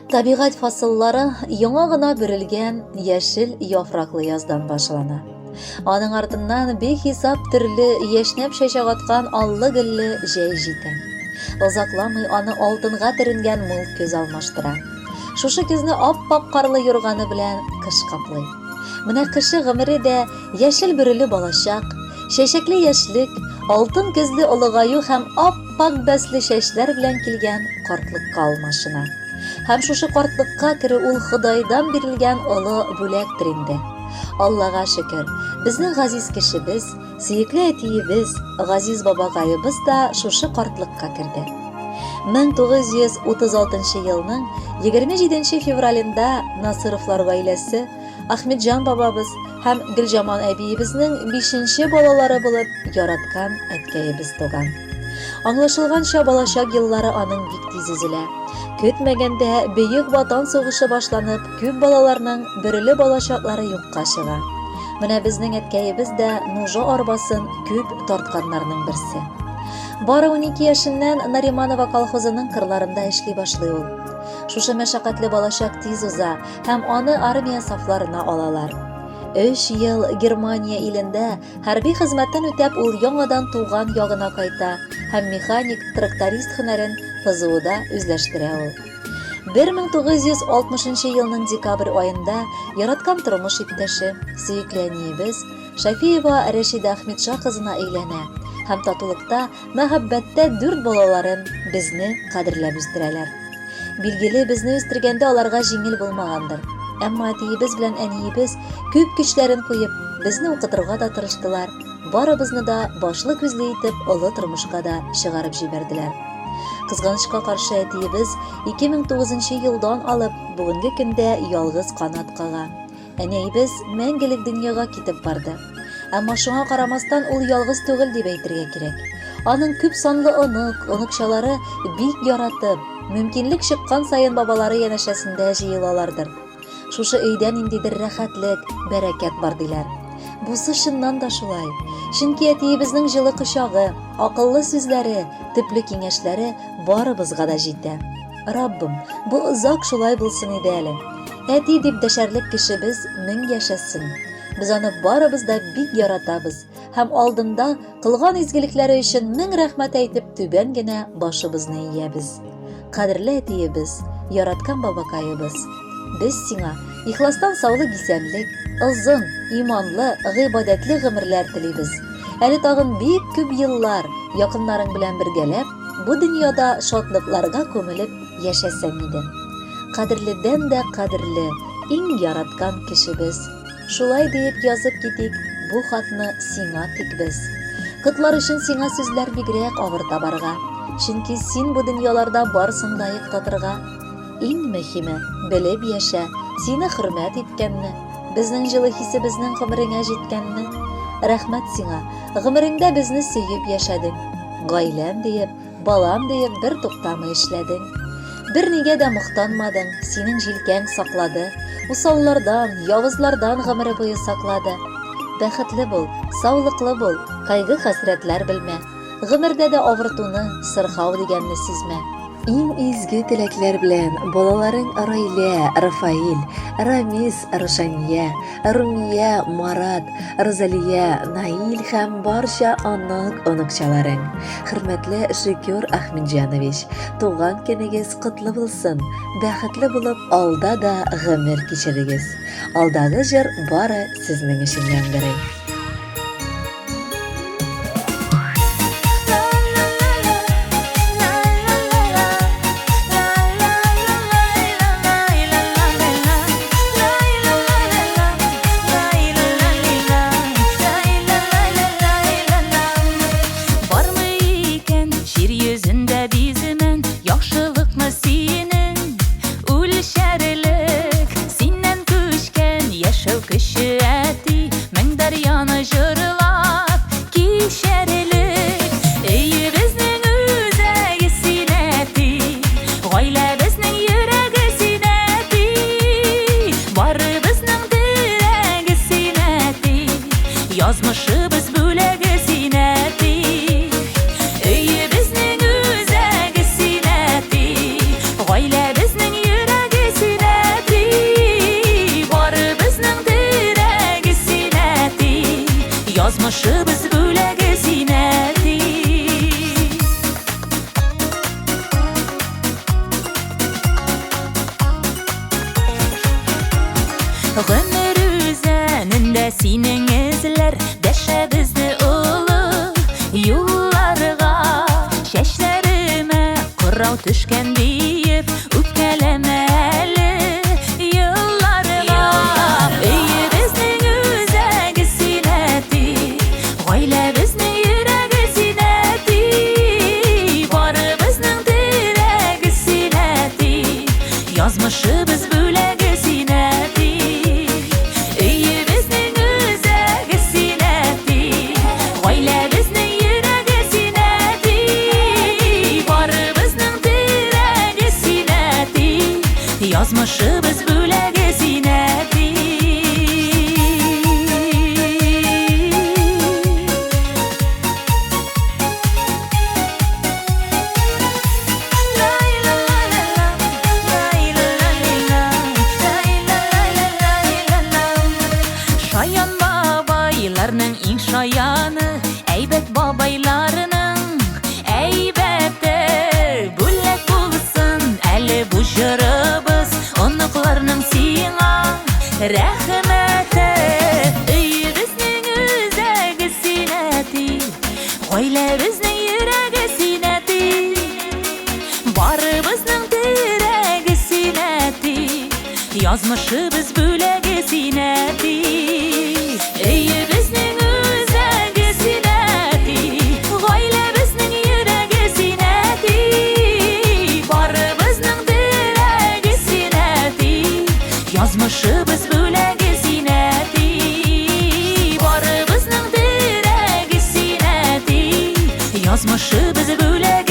Табигать фасыллары яңа гына бирелгән яшел яфраклы яздан башлана. Аның артыннан бехисап төрле яшьнәп чәчәк аткан аллы-гөлле җәй җитә. Озакламый аны алтынга төренгән мул көз алмаштыра. Шушы көзне ап-ак карлы юрганы белән кыш каплый. Менә кышы гомере дә яшел бөреле балачак, чәчәкле яшьлек, алтын көзле олыгаю һәм ап-ак бәсле чәчләр белән килгән картлыкка алмашына. Һәм шушы картлыкка керү ул Худайдан бирелгән олы бүләктер инде. Аллага шөкер, безнең газиз кешебез, сөекле әтиебез, газиз бабагайыбыз да шушы картлыкка керде. 1936 елның 27 февралендә Насыровлар гаиләсе Ахметҗан бабабыз һәм Гөлҗаман әбиебезнең 5нче балалары булып яраткан әткәебез туган. Аңлашылганча балачак еллары аның бик тиз өзелә. Көтмәгәндә бөек ватан сугышы башланып, күп балаларның бөреле балачаклары юкка чыга. Менә безнең әткәебез дә нужа арбасын күп тартканнарның берсе. Бары 12 яшеннән Нариманова колхозының кырларында эшли башлый ул. Шушы мәшәкатьле балачак тиз уза һәм аны армия сафларына алалар. 3 ел Германия илендә хәрби хезмәттән үтәп ул яңадан туган ягына кайта һәм механик, тракторист һөнәрен ФЗУда үзләштерә ул. 1960 елның декабрь айында яраткан тормыш иптәше, сөекле әниебез Шафиева Рәшидә Әхмәтша кызына әйләнә һәм татулыкта, мәхәббәттә 4 балаларын безне кадерләп үстерәләр. Билгеле, безне үстергәндә аларга җиңел булмагандыр. Әмма әтиебез белән әниебез күп көчләрен куеп, безне укытырга да тырыштылар. Барыбызны да башлы күзле итеп олы тормышка да чыгарып җибәрделәр. Кызганычка каршы әтиебез 2009 елдан алып бүгенге көндә ялгыз канат кага. Әниебез мәңгелек дөньяга китеп барды. Әмма шуңа карамастан ул ялгыз түгел дип әйтергә кирәк. Аның күп санлы оныкчалары бик яратып, мөмкинлек чыккан сайын бабалары янәшәсендә җыелалардыр. Шушы өйдә ниндидер рәхәтлек, бәрәкәт бар диләр. Бусы чыннан да шулай. Чөнки әтиебезнең җылы кочагы, акыллы сүзләре, төпле киңәшләре барыбызга да җитә. Раббым, бу озак шулай булсын иде әле. Әти дип дәшәрлек кешебез 1000 яшәсен. Без аны барыбыз да бик яратабыз һәм алдында кылган изгелекләре өчен 1000 рәхмәт әйтеп түбән генә башыбызны иябез. Кадерле әтиебез, яраткан бабакайыбыз, без сиңа ихластан саулык исәнлек, озын, иманлы, гыйбадәтле гомерләр телибез. Әле тагын бик күп еллар якыннарың белән бергәләп, бу дөньяда шатлыкларга күмелеп яшәсәң иде. Кадерледән дә кадерле, иң яраткан кешебез. Шулай дип язып китик бу хатны сиңа тик без. Кытлар өчен сиңа сүзләр бигрәк авыр табарга. Чөнки син бу дөньяларда барсын лаек татырга. Иң мөһиме, белеп яшә, сине хөрмәт иткәнне, безнең җылы хисебезнең гомереңә җиткәнне. Рәхмәт сиңа, гомереңдә безне сөеп яшәдең. Гаиләм диеп, балам диеп бер туктамый эшләдең. Бернигә дә мохтанмадың, синең җилкәң саклады. Усаллардан, явызлардан гомере буе саклады. Бәхетле бул, саулыклы бул, кайгы-хәсрәтләр белмә. Гомердә дә авыртуны, сырхау дигәнне сизмә. Иң изге теләкләр белән балаларың Раилә, Рафаил, Рамис, Рушания, Румия, Марат, Розалия, Наил һәм барча оныкчаларың. Хөрмәтле Шөкүр Әхмәтҗанович, туган көнегез котлы булсын. Бәхетле булып, алда да гомер кичерегез. Алдагы җыр бары сезнең өчен яңгырый. Кеше әти, мең дарья Юлларга чәчләремә кырау төшкән диеп үпкәләмә әле юлларга. Өебезнең үзәге синәти, гаиләбезнең йөрәге синәти, барыбызның терәге синәти, язмышыбыз бүләге синәти. Өебезнең үзәге синәти, гаиләбезнең йөрәге синәти, барыбызның терәге синәти, язмышыбыз бүләге синәти. Шаян бабайларның иң шаяны, әйбәт бабайларының әйбәте. Бүләк булсын әле бу җырыбыз, оныкларның сиңа рәхмәте. Өебезнең үзәге синәти, гаиләбезнең йөрәге синәти, барыбызның терәге синәти, язмышыбыз бүләге синәти. Өебезнең үзәге синәти, гаиләбезнең йөрәге синәти, барыбызның терәге синәти, язмышыбыз бүләге синәти, барыбызның терәге синәти, язмышыбыз бүләге